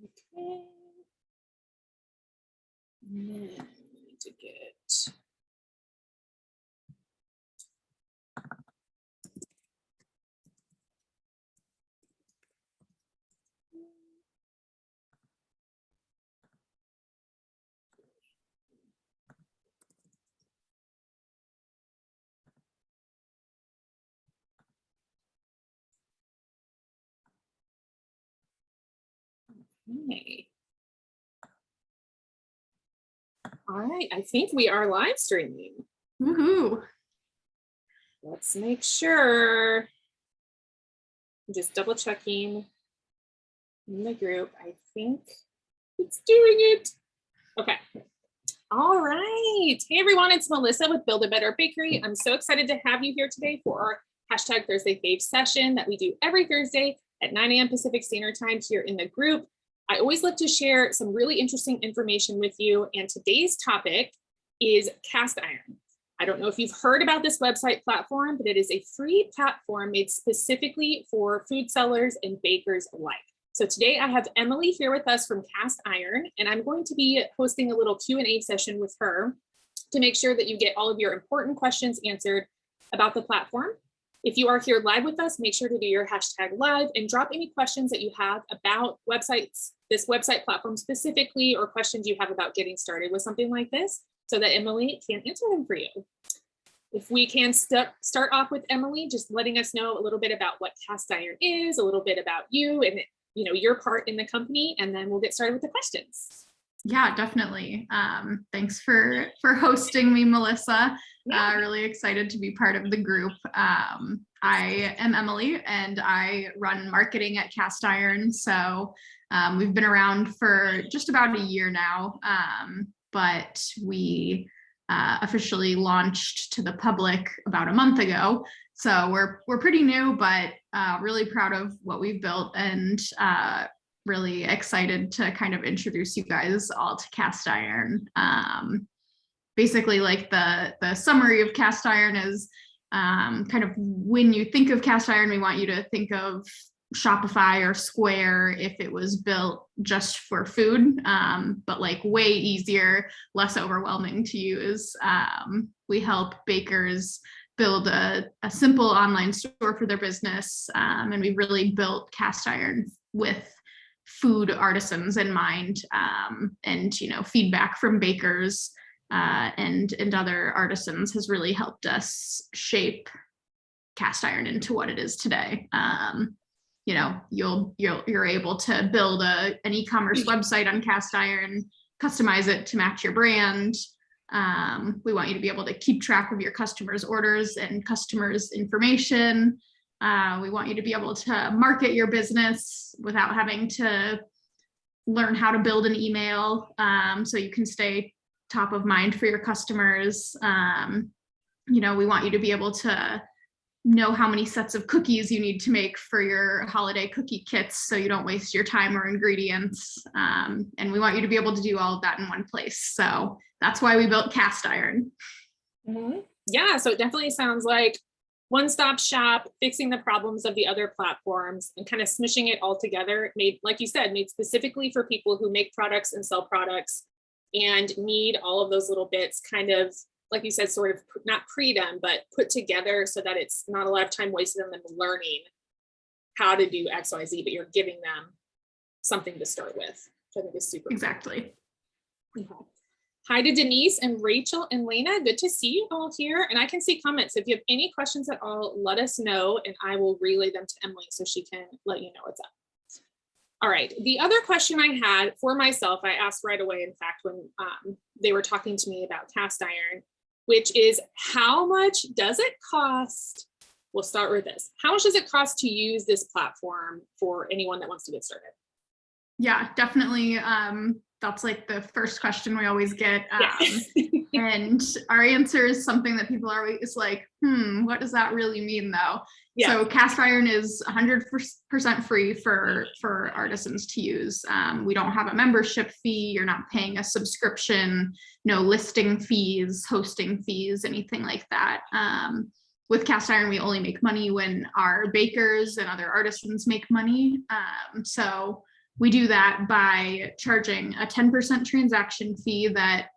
Okay. And then we need to get okay. All right, I think we are live streaming. Woohoo! Let's make sure. I'm just double checking in the group. I think it's doing it. Okay. All right. Hey everyone, it's Melissa with Build a Better Bakery. I'm so excited to have you here today for our hashtag Thursday Fave session that we do every Thursday at 9 a.m. Pacific Standard Time here in the group. I always love to share some really interesting information with you. And today's topic is cast iron. I don't know if you've heard about this website platform, but it is a free platform made specifically for food sellers and bakers alike. So today I have Emily here with us from Cast Iron, and I'm going to be hosting a little Q&A session with her to make sure that you get all of your important questions answered about the platform. If you are here live with us, make sure to do your hashtag live and drop any questions that you have about websites, this website platform specifically, or questions you have about getting started with something like this so that Emily can answer them for you. If we can start off with Emily, just letting us know a little bit about what Cast Iron is, a little bit about you and your part in the company, and then we'll get started with the questions. Yeah, definitely. Thanks for hosting me, Melissa. Yeah. Really excited to be part of the group. I am Emily and I run marketing at Cast Iron. So we've been around for just about a year now, but we officially launched to the public about a month ago. So we're pretty new, but really proud of what we've built and really excited to kind of introduce you guys all to Cast Iron. Basically, like the summary of Cast Iron is kind of when you think of Cast Iron, we want you to think of Shopify or Square if it was built just for food, but like way easier, less overwhelming to use. We help bakers build a simple online store for their business, and we really built Cast Iron with food artisans in mind, and feedback from bakers and other artisans has really helped us shape Cast Iron into what it is today. You're able to build an e-commerce website on Cast Iron, customize it to match your brand. We want you to be able to keep track of your customers' orders and customers' information. We want you to be able to market your business without having to learn how to build an email, so you can stay top of mind for your customers. We want you to be able to know how many sets of cookies you need to make for your holiday cookie kits so you don't waste your time or ingredients. And we want you to be able to do all of that in one place. So that's why we built Cast Iron. Mm-hmm. Yeah, so it definitely sounds like one-stop shop, fixing the problems of the other platforms and kind of smishing it all together, made, like you said, made specifically for people who make products and sell products and need all of those little bits kind of, like you said, sort of not pre-done, but put together so that it's not a lot of time wasted on them learning how to do X, Y, Z, but you're giving them something to start with, which I think is super Exactly. cool. Okay. Hi to Denise and Rachel and Lena. Good to see you all here. And I can see comments. If you have any questions at all, let us know and I will relay them to Emily so she can let you know what's up. All right. The other question I had for myself, I asked right away, in fact, when they were talking to me about Cast Iron, which is how much does it cost? We'll start with this. How much does it cost to use this platform for anyone that wants to get started? Yeah, definitely. That's like the first question we always get. And our answer is something that people are always like, what does that really mean though? Yeah. So Cast Iron is 100% free for artisans to use. We don't have a membership fee. You're not paying a subscription, no listing fees, hosting fees, anything like that. With Cast Iron, we only make money when our bakers and other artisans make money. So we do that by charging a 10% transaction fee that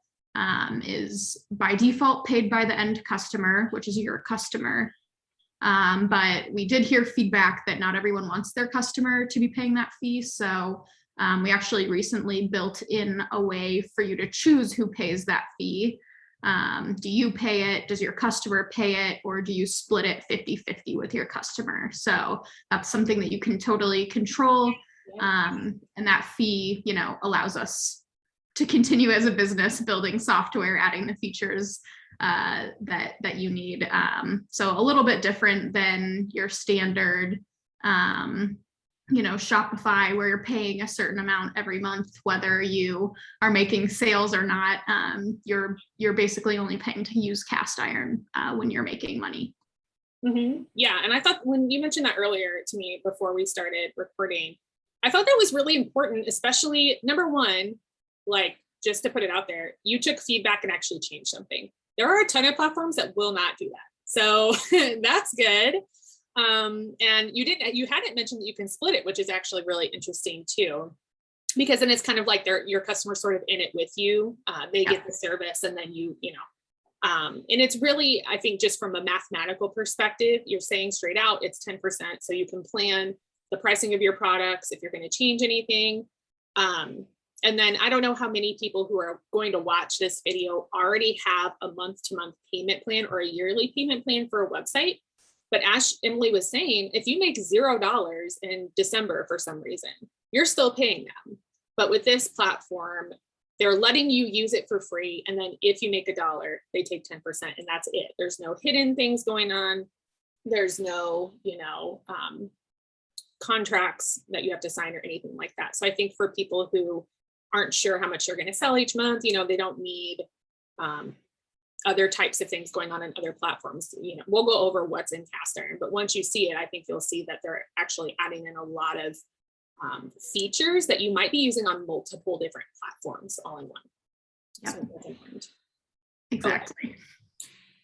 is by default paid by the end customer, which is your customer. But we did hear feedback that not everyone wants their customer to be paying that fee. So we actually recently built in a way for you to choose who pays that fee. Do you pay it? Does your customer pay it? Or do you split it 50-50 with your customer? So that's something that you can totally control. And that fee, allows us to continue as a business building software, adding the features that you need. So a little bit different than your standard, Shopify, where you're paying a certain amount every month, whether you are making sales or not. You're basically only paying to use Castiron when you're making money. Mm-hmm. Yeah, and I thought when you mentioned that earlier to me before we started recording, I thought that was really important, especially number one, like just to put it out there, you took feedback and actually changed something. There are a ton of platforms that will not do that. So that's good. And you hadn't mentioned that you can split it, which is actually really interesting too, because then it's kind of like your customer sort of in it with you. They get the service and then and it's really, I think just from a mathematical perspective, you're saying straight out, it's 10%. So you can plan the pricing of your products if you're going to change anything. And then I don't know how many people who are going to watch this video already have a month-to-month payment plan or a yearly payment plan for a website. But as Emily was saying, if you make $0 in December for some reason, you're still paying them. But with this platform, they're letting you use it for free. And then if you make $1, they take 10% and that's it. There's no hidden things going on. There's no, contracts that you have to sign or anything like that. So I think for people who aren't sure how much you're going to sell each month, they don't need other types of things going on in other platforms. We'll go over what's in Castiron, but once you see it, I think you'll see that they're actually adding in a lot of features that you might be using on multiple different platforms all in one. Yep. So that's important. Exactly. Okay.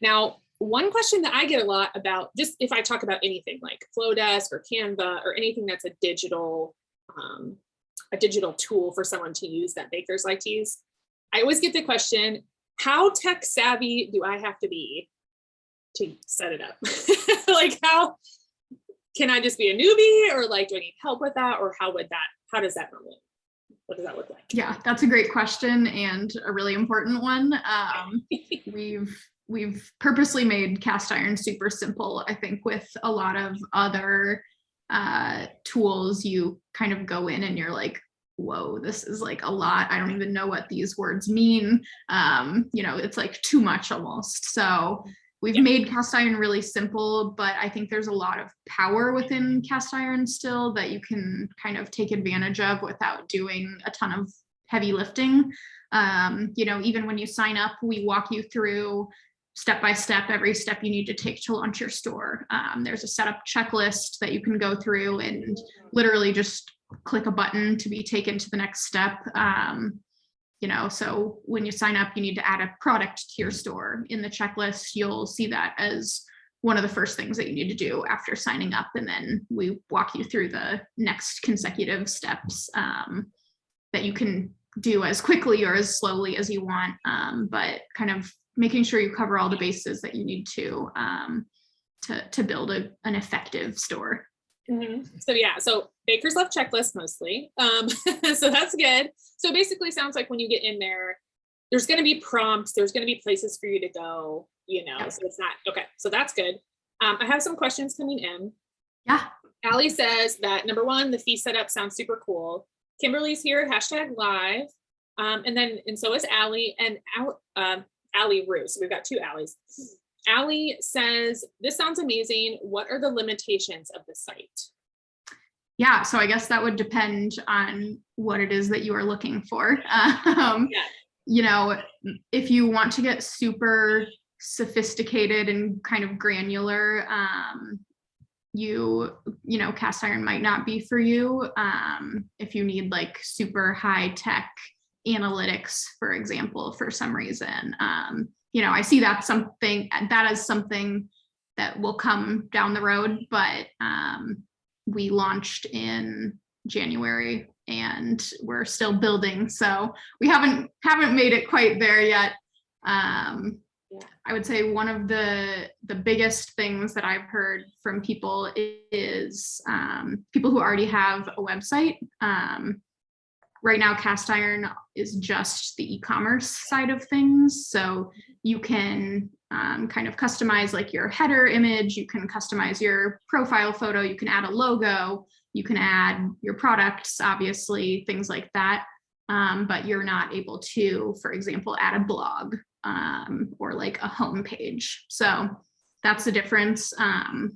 Now, one question that I get a lot about, just if I talk about anything like Flowdesk or Canva or anything that's a digital tool for someone to use that bakers like to use, I always get the question, how tech savvy do I have to be to set it up? Like, how can I just be a newbie, or like, do I need help with that? Or how does that normally, what does that look like? Yeah, that's a great question and a really important one. We've purposely made Castiron super simple. I think with a lot of other tools, you kind of go in and you're like, whoa, this is like a lot. I don't even know what these words mean. It's like too much almost. So we've made Castiron really simple, but I think there's a lot of power within Castiron still that you can kind of take advantage of without doing a ton of heavy lifting. Even when you sign up, we walk you through step by step, every step you need to take to launch your store. There's a setup checklist that you can go through and literally just click a button to be taken to the next step. So when you sign up, you need to add a product to your store. In the checklist, you'll see that as one of the first things that you need to do after signing up. And then we walk you through the next consecutive steps that you can do as quickly or as slowly as you want, but kind of making sure you cover all the bases that you need to build an effective store. Mm-hmm. So bakers love checklists mostly. So that's good. So basically sounds like when you get in there, there's going to be prompts, there's going to be places for you to go, so it's not, okay. So that's good. I have some questions coming in. Yeah. Allie says that number one, the fee setup sounds super cool. Kimberly's here, #live. And so is Allie and Allie Rue. So we've got two Allies. Allie says, this sounds amazing. What are the limitations of the site? Yeah, so I guess that would depend on what it is that you are looking for. If you want to get super sophisticated and kind of granular, Castiron might not be for you. If you need like super high tech analytics, for example, for some reason, I see that is something that will come down the road, but we launched in January, and we're still building. So we haven't made it quite there yet. I would say one of the biggest things that I've heard from people is people who already have a website. Right now, Castiron is just the e-commerce side of things. So you can kind of customize like your header image, you can customize your profile photo, you can add a logo, you can add your products, obviously, things like that. But you're not able to, for example, add a blog or like a home page. So that's the difference.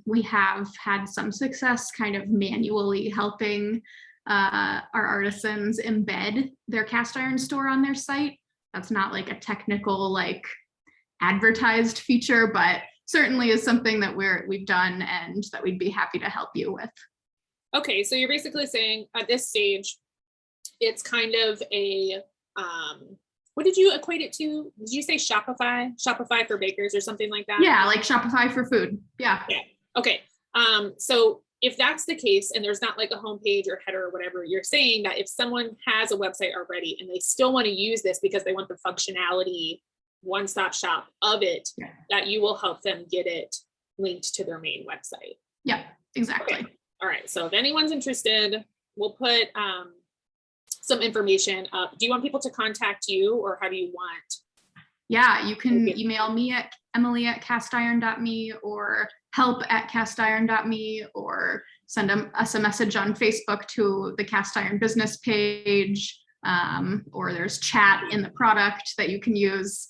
We have had some success kind of manually helping our artisans embed their cast iron store on their site. That's not like a technical, like advertised feature, but certainly is something that we've done and that we'd be happy to help you with. Okay, so you're basically saying at this stage, it's kind of a, what did you equate it to? Did you say Shopify? Shopify for bakers or something like that? Yeah, like Shopify for food. Yeah. Okay. So if that's the case and there's not like a homepage or header or whatever, you're saying that if someone has a website already and they still want to use this because they want the functionality, one-stop shop of it, that you will help them get it linked to their main website. Yeah, exactly. Okay. All right. So if anyone's interested, we'll put some information up. Do you want people to contact you, or how do you want? Yeah, you can email me at emily@castiron.me or help@castiron.me, or send us a message on Facebook to the Cast Iron business page, or there's chat in the product that you can use,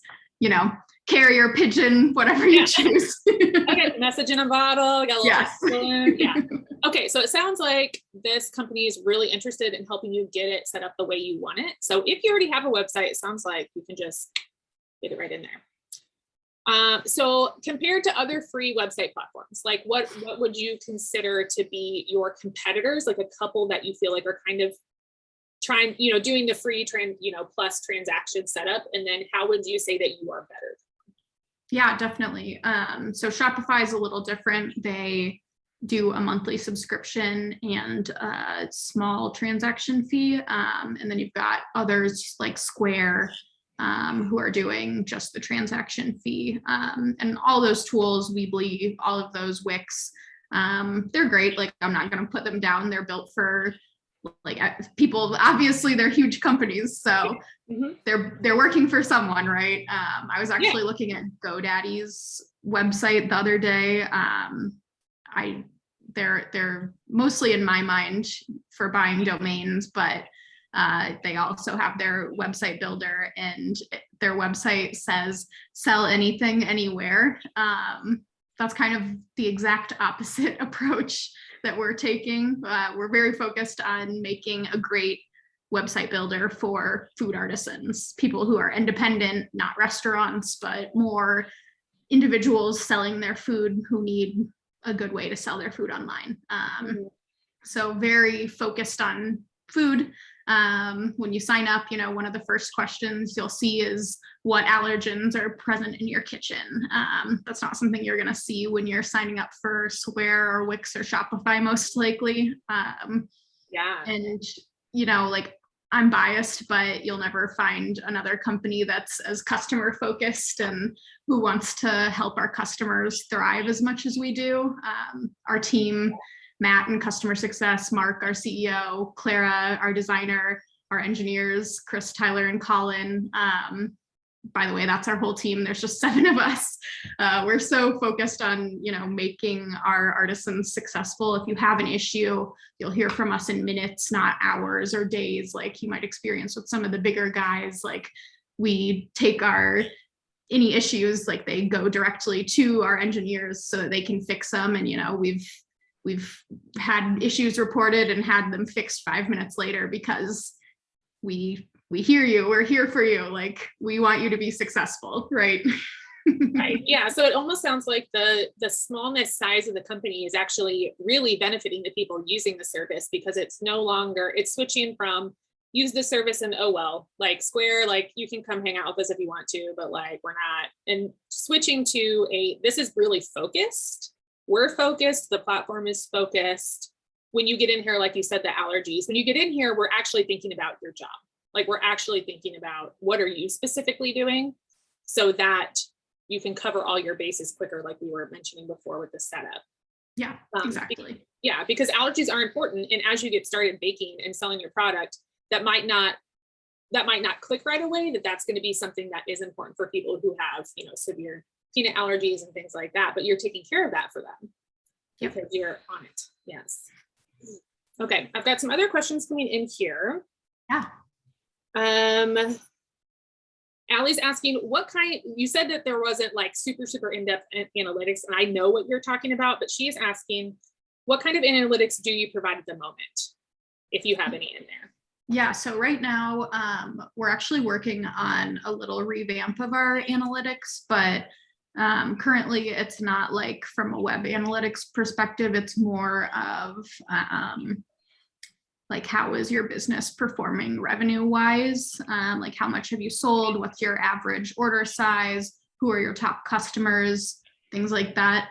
carrier pigeon, whatever you choose. Okay, message in a bottle. Got a little yeah. Okay, so it sounds like this company is really interested in helping you get it set up the way you want it. So if you already have a website, it sounds like you can just get it right in there. So compared to other free website platforms, like what would you consider to be your competitors, like a couple that you feel like are kind of trying, doing the free plus transaction setup, and then how would you say that you are better? Yeah, definitely. So Shopify is a little different. They do a monthly subscription and a small transaction fee. And then you've got others like Square, who are doing just the transaction fee. And all those tools, Weebly, all of those Wix, they're great. Like, I'm not going to put them down. They're built for like people, obviously they're huge companies. So they're working for someone, right? I was actually looking at GoDaddy's website the other day. They're mostly in my mind for buying domains, but they also have their website builder, and their website says sell anything anywhere. That's kind of the exact opposite approach that we're taking. We're very focused on making a great website builder for food artisans, people who are independent, not restaurants, but more individuals selling their food who need a good way to sell their food online. So very focused on food. When you sign up, one of the first questions you'll see is what allergens are present in your kitchen. That's not something you're going to see when you're signing up for Square or Wix or Shopify, most likely. And, like, I'm biased, but you'll never find another company that's as customer focused and who wants to help our customers thrive as much as we do. Our team, Matt in customer success, Mark, our CEO, Clara, our designer, our engineers, Chris, Tyler, and Colin. By the way, that's our whole team. There's just 7 of us. We're so focused on, making our artisans successful. If you have an issue, you'll hear from us in minutes, not hours or days, like you might experience with some of the bigger guys. Like, we take any issues, like they go directly to our engineers so that they can fix them. And, we've had issues reported and had them fixed 5 minutes later because we hear you, we're here for you. Like, we want you to be successful, right? Right. Yeah. So it almost sounds like the smallness size of the company is actually really benefiting the people using the service, because it's switching from use the service and, oh, well, like Square, like you can come hang out with us if you want to, but like, we're not, and switching to this is really focused. We're focused. The platform is focused. when you get in here, like you said, the allergies, when you get in here, we're actually thinking about your job. Like we're actually thinking about what are you specifically doing so that you can cover all your bases quicker, like we were mentioning before with the setup. Yeah, exactly. Yeah, because allergies are important. And as you get started baking and selling your product, that might not click right away, that's going to be something that is important for people who have, severe peanut allergies and things like that, but you're taking care of that for them because you're on it. Yes. Okay. I've got some other questions coming in here. Yeah. Allie's asking you said that there wasn't like super in-depth analytics, and I know what you're talking about, but she is asking, what kind of analytics do you provide at the moment, if you have any in there? Yeah, so right now we're actually working on a little revamp of our analytics, but currently it's not like from a web analytics perspective, it's more of like how is your business performing revenue wise, like how much have you sold, what's your average order size, who are your top customers, things like that.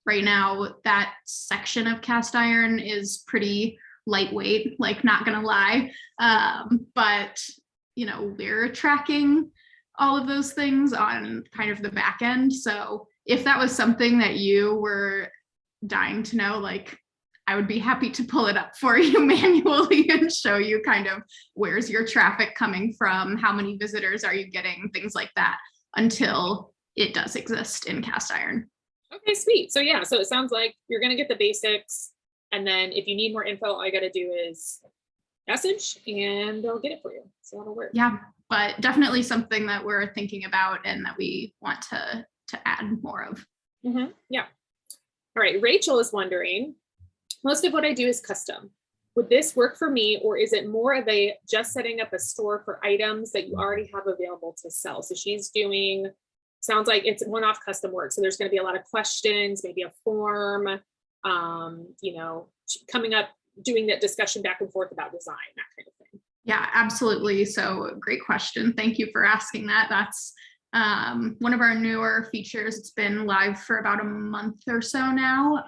Right now that section of Castiron is pretty lightweight, like not gonna lie, but we're tracking all of those things on kind of the back end. So if that was something that you were dying to know, like I would be happy to pull it up for you manually and show you kind of where's your traffic coming from, how many visitors are you getting, things like that, until it does exist in Castiron. Okay, sweet. So yeah, so it sounds like you're gonna get the basics, and then if you need more info, all you got to do is message and they'll get it for you. So that'll work. Yeah, but definitely something that we're thinking about and that we want to add more of. Mm-hmm. Yeah. All right. Rachel is wondering, most of what I do is custom. Would this work for me, or is it more of a just setting up a store for items that you already have available to sell? So she's doing, sounds like it's one-off custom work. So there's going to be a lot of questions, maybe a form, coming up, doing that discussion back and forth about design, that kind of thing. Yeah, absolutely. So great question. Thank you for asking that. That's one of our newer features. It's been live for about a month or so now,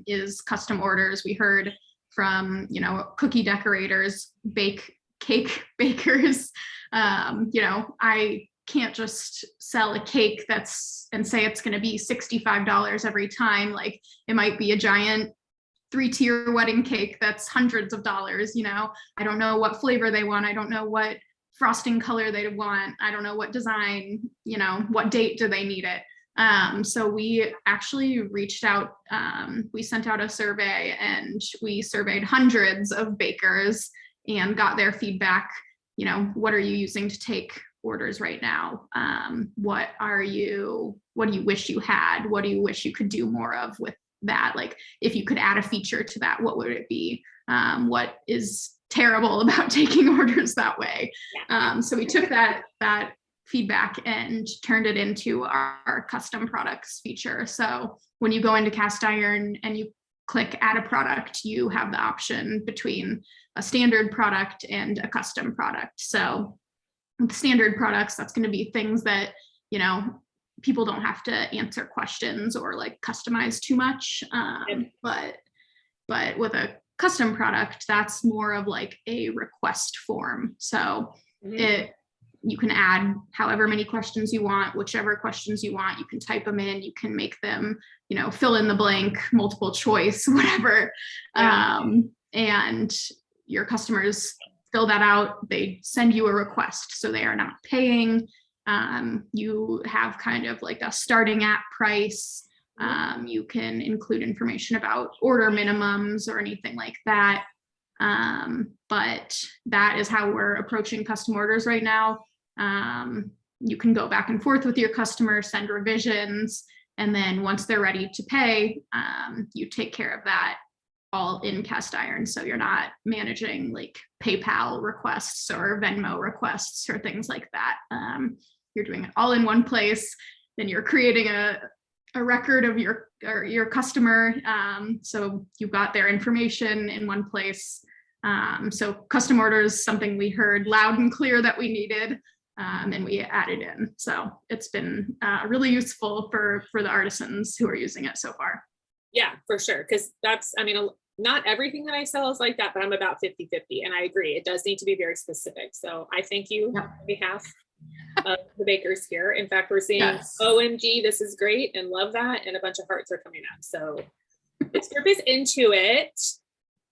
is custom orders. We heard from, cookie decorators, cake bakers. I can't just sell a cake and say it's going to be $65 every time. Like it might be a giant 3-tier wedding cake that's hundreds of dollars. I don't know what flavor they want. I don't know what frosting color they want. I don't know what design, what date do they need it. So we actually reached out, we sent out a survey and we surveyed hundreds of bakers and got their feedback. What are you using to take orders right now? What do you wish you had? What do you wish you could do more of with that? Like if you could add a feature to that, what would it be? What is terrible about taking orders that way? So we took that feedback and turned it into our custom products feature. So when you go into Castiron and you click add a product, you have the option between a standard product and a custom product. So with standard products, that's going to be things that, people don't have to answer questions or like customize too much. But with a custom product, that's more of like a request form. So you can add however many questions you want, whichever questions you want, you can type them in, you can make them, fill in the blank, multiple choice, whatever. And your customers fill that out, they send you a request. So they are not paying. You have kind of like a starting at price. You can include information about order minimums or anything like that. But that is how we're approaching custom orders right now. You can go back and forth with your customer, send revisions, and then once they're ready to pay, you take care of that all in Castiron. So you're not managing like PayPal requests or Venmo requests or things like that. You're doing it all in one place. Then you're creating a record of your customer. So you've got their information in one place. So custom orders, something we heard loud and clear that we needed, and we added in. So it's been really useful for the artisans who are using it so far. Yeah, for sure. Because that's, not everything that I sell is like that, but I'm about 50-50. And I agree, it does need to be very specific. So I thank you on behalf of the bakers here. In fact, we're seeing, Yes. OMG, this is great and love that. And a bunch of hearts are coming up. So this group is into it.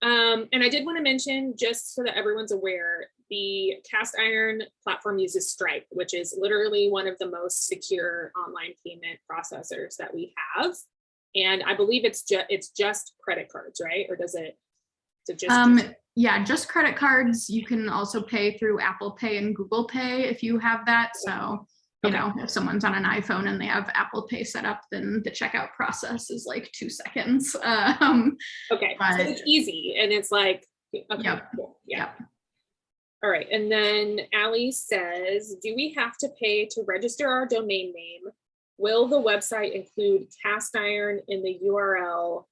And I did want to mention, just so that everyone's aware, the cast iron platform uses Stripe, which is literally one of the most secure online payment processors that we have. And I believe it's just credit cards, right? Or does it just yeah, just credit cards. You can also pay through Apple Pay and Google Pay if you have that. So, you know, if someone's on an iPhone and they have Apple Pay set up, then the checkout process is like 2 seconds. Okay, but, so it's easy and it's like, okay, Yep. cool. Yeah. Yep. All right, and then Allie says, do we have to pay to register our domain name? Will the website include cast iron in the URL,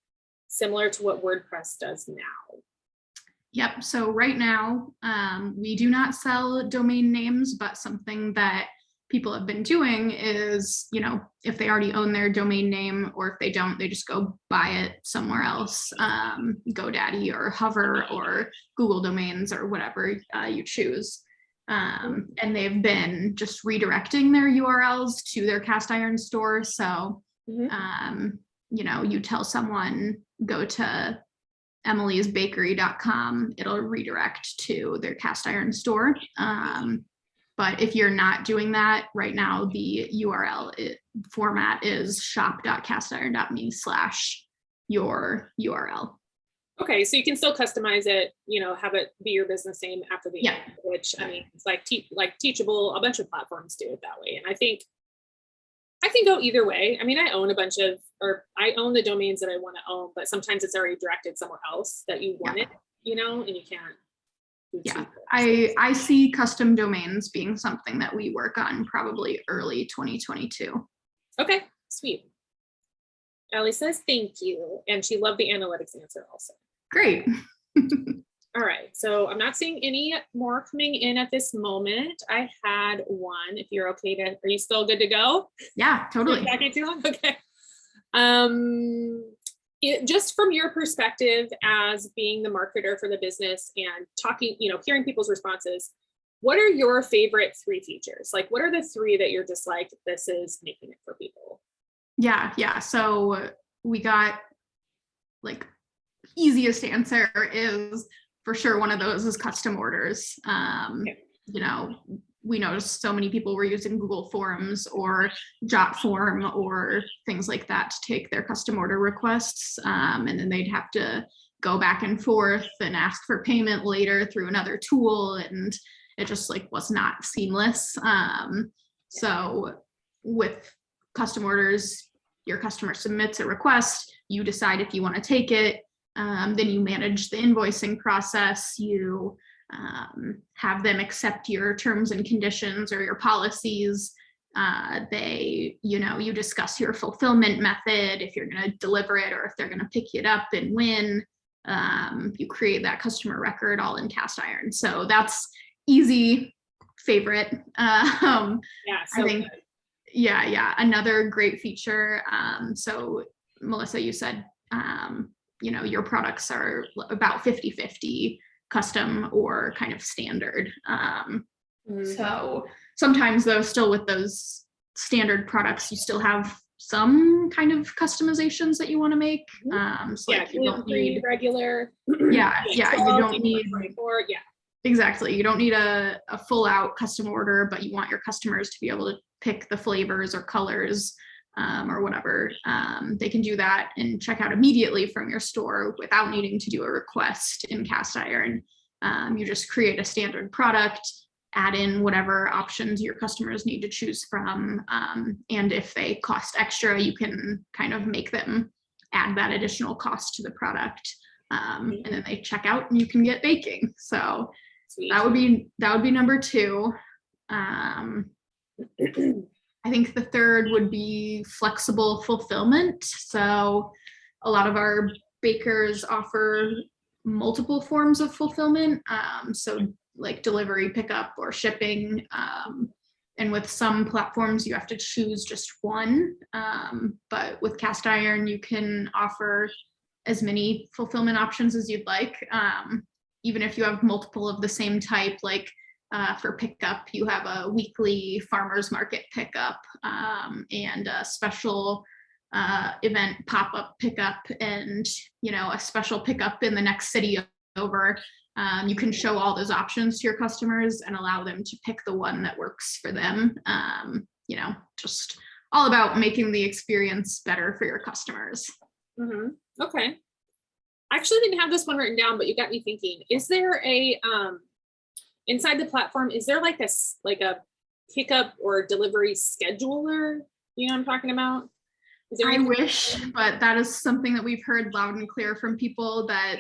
similar to what WordPress does now? Yep. So right now, we do not sell domain names, but something that people have been doing is, you know, if they already own their domain name, or if they don't, they just go buy it somewhere else, GoDaddy or Hover or Google Domains or whatever you choose. And they've been just redirecting their URLs to their cast iron store. So, you know, you tell someone, go to emilysbakery.com, it'll redirect to their cast iron store. But if you're not doing that right now, the URL format is shop.castiron.me/your URL. Okay, so you can still customize it, you know, have it be your business name after the end, which I mean, it's like Teachable, a bunch of platforms do it that way. And I think I can go either way. I mean, I own the domains that I want to own, but sometimes it's already directed somewhere else that you want it, you know, and you can't. Yeah, I see custom domains being something that we work on probably early 2022. Okay, sweet. Allie says thank you, and she loved the analytics answer also. Great. All right, so I'm not seeing any more coming in at this moment. I had one. If you're okay to, are you still good to go? Yeah, totally. Back at you. Okay. Just from your perspective as being the marketer for the business and talking, you know, hearing people's responses, what are your favorite 3 features? Like, what are the 3 that you're just like, this is making it for people? Yeah. So we got, like, easiest answer is for sure one of those is custom orders. You know, we noticed so many people were using Google Forms or Jotform or things like that to take their custom order requests. And then they'd have to go back and forth and ask for payment later through another tool. And it just like was not seamless. So with custom orders, your customer submits a request, you decide if you want to take it. Then you manage the invoicing process. You have them accept your terms and conditions or your policies. You discuss your fulfillment method, if you're going to deliver it or if they're going to pick it up and when. You create that customer record all in cast iron. So that's easy favorite. I think, another great feature. So Melissa, you said, your products are about 50-50 custom or kind of standard. So sometimes though, still with those standard products, you still have some kind of customizations that you want to make. Like you don't need regular. You don't need 24. Exactly. You don't need a full out custom order, but you want your customers to be able to pick the flavors or colors or whatever. They can do that and check out immediately from your store without needing to do a request in cast iron. You just create a standard product, add in whatever options your customers need to choose from. And if they cost extra, you can kind of make them add that additional cost to the product. And then they check out and you can get baking. So that would be number 2. I think the third would be flexible fulfillment. So a lot of our bakers offer multiple forms of fulfillment. So like delivery, pickup, or shipping. And with some platforms, you have to choose just one. But with cast iron, you can offer as many fulfillment options as you'd like. Even if you have multiple of the same type, like for pickup, you have a weekly farmers market pickup and a special event pop-up pickup, and a special pickup in the next city over. You can show all those options to your customers and allow them to pick the one that works for them. Just all about making the experience better for your customers. Okay. I actually didn't have this one written down, but you got me thinking. Is there a inside the platform? Is there like a pickup or delivery scheduler? You know what I'm talking about? I wish, but that is something that we've heard loud and clear from people that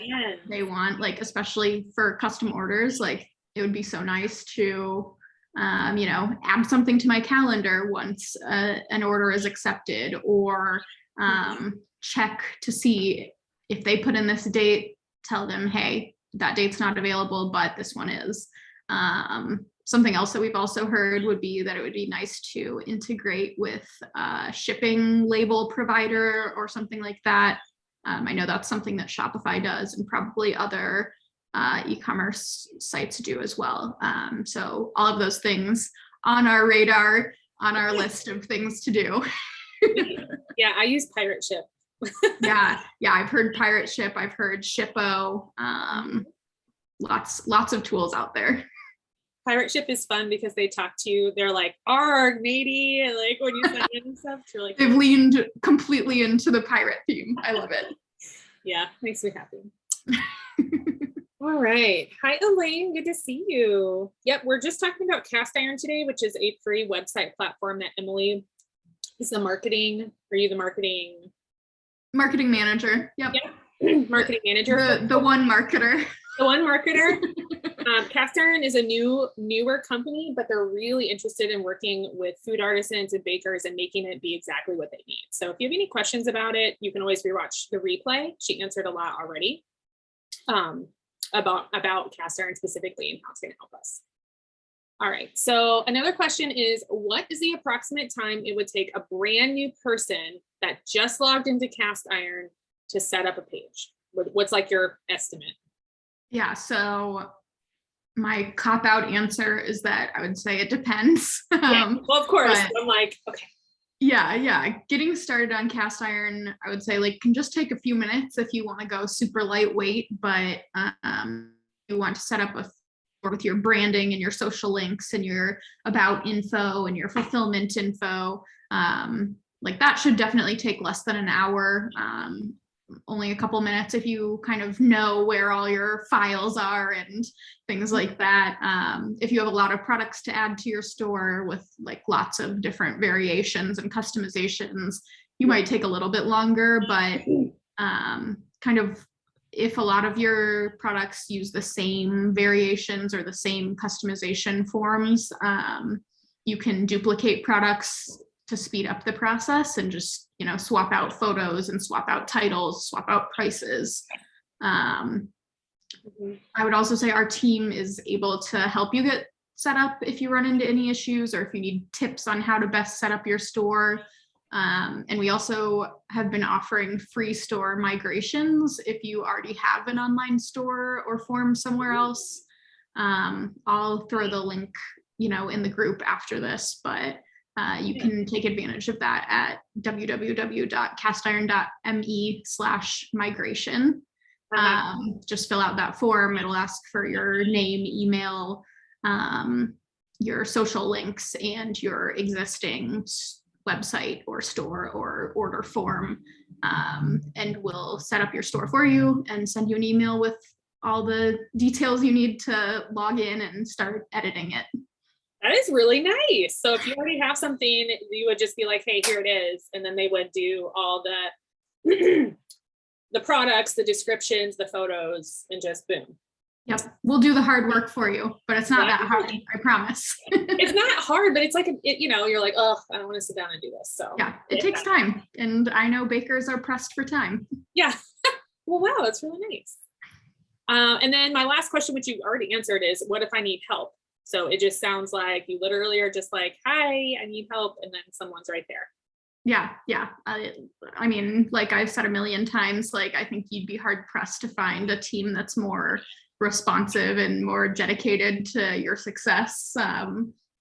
they want, like, especially for custom orders. Like, it would be so nice to, add something to my calendar once an order is accepted, or check to see if they put in this date, tell them, hey, that date's not available, but this one is. Something else that we've also heard would be that it would be nice to integrate with a shipping label provider or something like that. I know that's something that Shopify does, and probably other e-commerce sites do as well. So all of those things on our radar, on our list of things to do. Yeah, I use Pirate Ship. yeah, I've heard Pirate Ship. I've heard Shippo. Lots of tools out there. Pirate Ship is fun because they talk to you. They're like, "Arg, matey!" Like when you send in stuff, you're like, they've leaned completely into the pirate theme. I love it. Yeah, makes me happy. All right. Hi, Elaine. Good to see you. Yep, we're just talking about Castiron today, which is a free website platform that Emily is the marketing. Are you the marketing manager? Yep. Yeah. Marketing manager. The one marketer. The one marketer. Castiron is a newer company, but they're really interested in working with food artisans and bakers and making it be exactly what they need. So if you have any questions about it, you can always rewatch the replay. She answered a lot already about Castiron specifically and how it's going to help us. All right. So another question is, what is the approximate time it would take a brand new person that just logged into Castiron to set up a page? What's like your estimate? Yeah, so my cop-out answer is that I would say it depends. Yeah, well, of course. I'm like, okay. Yeah. Getting started on Castiron, I would say, like, can just take a few minutes if you want to go super lightweight, but you want to set up with your branding and your social links and your about info and your fulfillment info. Like, that should definitely take less than an hour. Only a couple minutes if you kind of know where all your files are and things like that. If you have a lot of products to add to your store with like lots of different variations and customizations, you might take a little bit longer, but kind of if a lot of your products use the same variations or the same customization forms, you can duplicate products to speed up the process and just, swap out photos and swap out titles, swap out prices. I would also say our team is able to help you get set up if you run into any issues or if you need tips on how to best set up your store. And we also have been offering free store migrations if you already have an online store or form somewhere else. I'll throw the link, in the group after this, but you can take advantage of that at www.castiron.me/migration. Just fill out that form. It'll ask for your name, email, your social links, and your existing website or store or order form. And we'll set up your store for you and send you an email with all the details you need to log in and start editing it. That is really nice. So if you already have something, you would just be like, hey, here it is. And then they would do all the products, the descriptions, the photos, and just boom. Yep. We'll do the hard work for you, but it's not that hard, I promise. It's not hard, but it's like, you're like, oh, I don't want to sit down and do this. So yeah, it takes time. And I know bakers are pressed for time. Yeah. Well, wow, that's really nice. And then my last question, which you already answered, is what if I need help? So it just sounds like you literally are just like, hi, I need help. And then someone's right there. Yeah. I mean, like I've said a million times, like I think you'd be hard pressed to find a team that's more responsive and more dedicated to your success.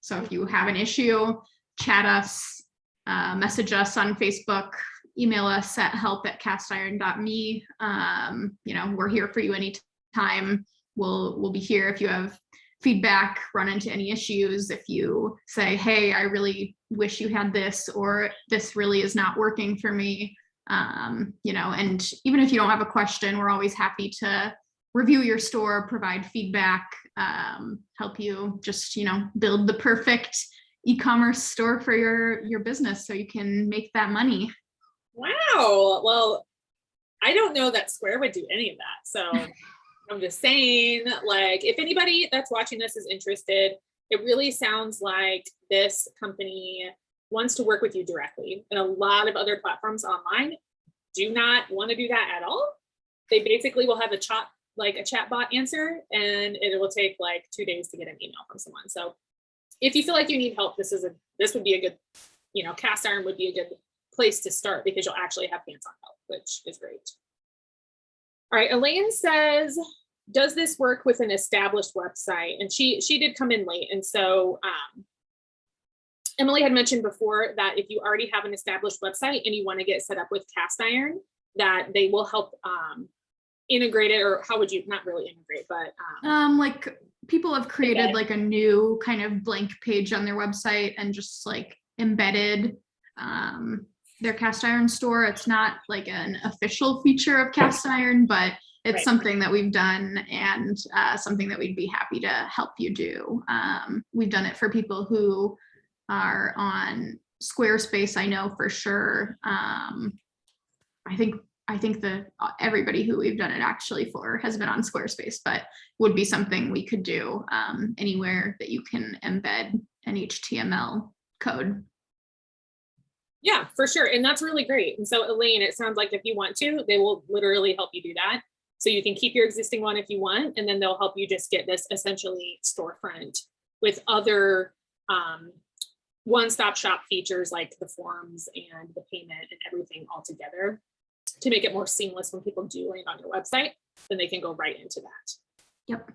So if you have an issue, chat us, message us on Facebook, email us at help@castiron.me. We're here for you anytime. We'll be here if you have feedback, run into any issues. If you say, hey, I really wish you had this, or this really is not working for me. And even if you don't have a question, we're always happy to review your store, provide feedback, help you just, build the perfect e-commerce store for your business so you can make that money. Wow. Well, I don't know that Square would do any of that. So I'm just saying, like, if anybody that's watching this is interested, it really sounds like this company wants to work with you directly. And a lot of other platforms online do not want to do that at all. They basically will have a chatbot answer, and it will take like 2 days to get an email from someone. So if you feel like you need help, this would be a good, Castiron would be a good place to start, because you'll actually have hands-on help, which is great. All right, Elaine says, does this work with an established website? And she did come in late. And so Emily had mentioned before that if you already have an established website and you want to get set up with Castiron, that they will help integrate it, or how would you, not really integrate, but like people have created like a new kind of blank page on their website and just like embedded their Castiron store. It's not like an official feature of Castiron, but it's something that we've done, and something that we'd be happy to help you do. We've done it for people who are on Squarespace, I know for sure. I think that everybody who we've done it actually for has been on Squarespace, but would be something we could do anywhere that you can embed an HTML code. Yeah, for sure. And that's really great. And so Elaine, it sounds like if you want to, they will literally help you do that. So you can keep your existing one if you want, and then they'll help you just get this essentially storefront with other one-stop shop features like the forms and the payment and everything all together to make it more seamless when people do land on your website, then they can go right into that. Yep.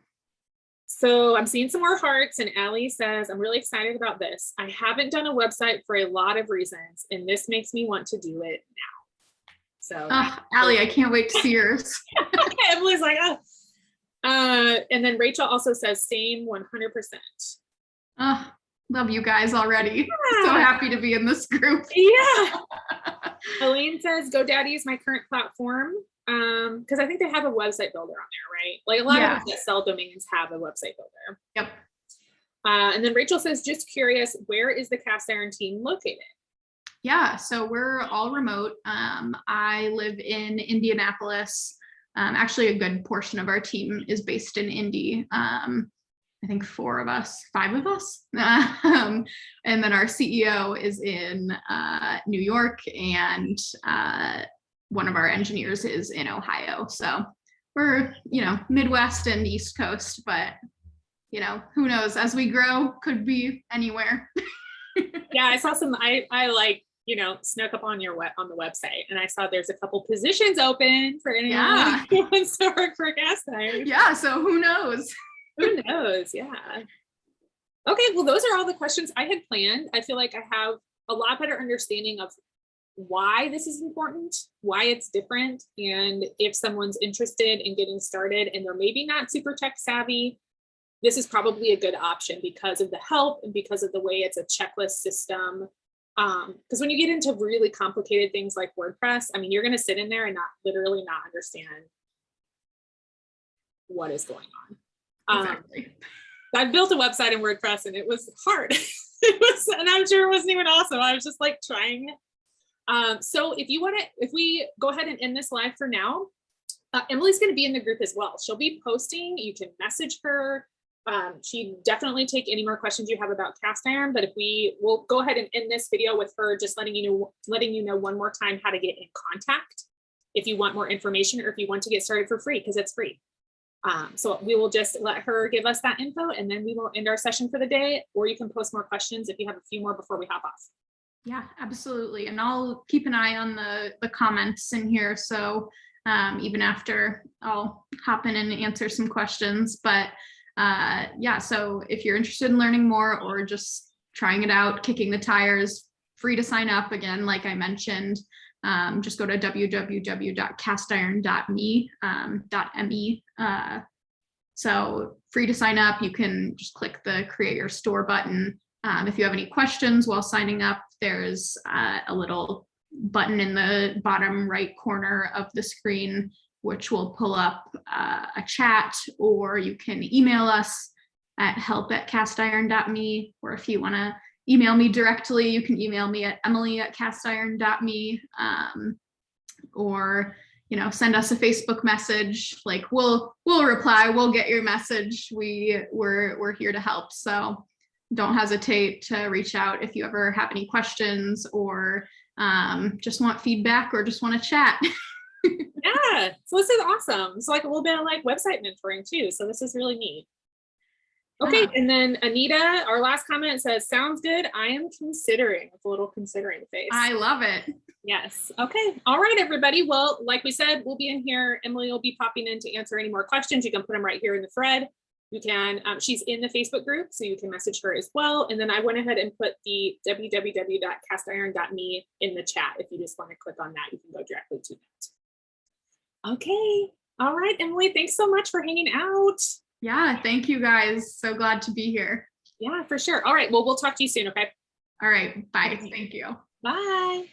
So I'm seeing some more hearts, and Allie says, I'm really excited about this. I haven't done a website for a lot of reasons, and this makes me want to do it now. So Allie, I can't wait to see yours. Emily's like, oh. And then Rachel also says, same 100%. Love you guys already. Yeah. So happy to be in this group. Yeah. Elaine says, GoDaddy is my current platform. Because I think they have a website builder on there, right? Like a lot of them that sell domains have a website builder. Yep. And then Rachel says, just curious, where is the Castiron team located? Yeah, so we're all remote. I live in Indianapolis. Actually, a good portion of our team is based in Indy. I think 5 of us. And then our CEO is in New York, and one of our engineers is in Ohio. So we're, Midwest and East Coast, but who knows, as we grow, could be anywhere. Yeah, I saw some, I like, snuck up on on the website, and I saw there's a couple positions open for anyone who wants to work for Castiron. Yeah, so who knows? Who knows? Yeah. Okay, well, those are all the questions I had planned. I feel like I have a lot better understanding of why this is important, why it's different, and if someone's interested in getting started and they're maybe not super tech savvy, this is probably a good option because of the help and because of the way it's a checklist system. Because when you get into really complicated things like WordPress, I mean, you're going to sit in there and literally not understand what is going on. Exactly. I built a website in WordPress and it was hard. And I'm sure it wasn't even awesome. I was just like trying it. So if we go ahead and end this live for now, Emily's going to be in the group as well. She'll be posting. You can message her. She'd definitely take any more questions you have about Castiron, but we'll go ahead and end this video with her just letting you know one more time how to get in contact if you want more information, or if you want to get started for free, because it's free. So we will just let her give us that info, and then we will end our session for the day, or you can post more questions if you have a few more before we hop off. Yeah, absolutely. And I'll keep an eye on the comments in here. So even after, I'll hop in and answer some questions. But yeah, so if you're interested in learning more or just trying it out, kicking the tires, free to sign up again, like I mentioned. Just go to www.castiron.me. So free to sign up. You can just click the create your store button. If you have any questions while signing up, there's a little button in the bottom right corner of the screen, which will pull up a chat, or you can email us at help@castiron.me, or if you want to email me directly, you can email me at emily@castiron.me, or send us a Facebook message. Like we'll reply, we'll get your message. We're here to help. So don't hesitate to reach out if you ever have any questions, or just want feedback, or just want to chat. Yeah, so this is awesome. So like a little bit of like website mentoring too. So this is really neat. Okay, and then Anita, our last comment says, sounds good. I am considering, with a little considering face. I love it. Yes. Okay. All right, everybody. Well, like we said, we'll be in here. Emily will be popping in to answer any more questions. You can put them right here in the thread. You can, she's in the Facebook group, so you can message her as well. And then I went ahead and put the www.castiron.me in the chat. If you just want to click on that, you can go directly to that. Okay. All right, Emily, thanks so much for hanging out. Yeah, thank you guys. So glad to be here. Yeah, for sure. All right. Well, we'll talk to you soon. Okay. All right. Bye. Thank you. Bye.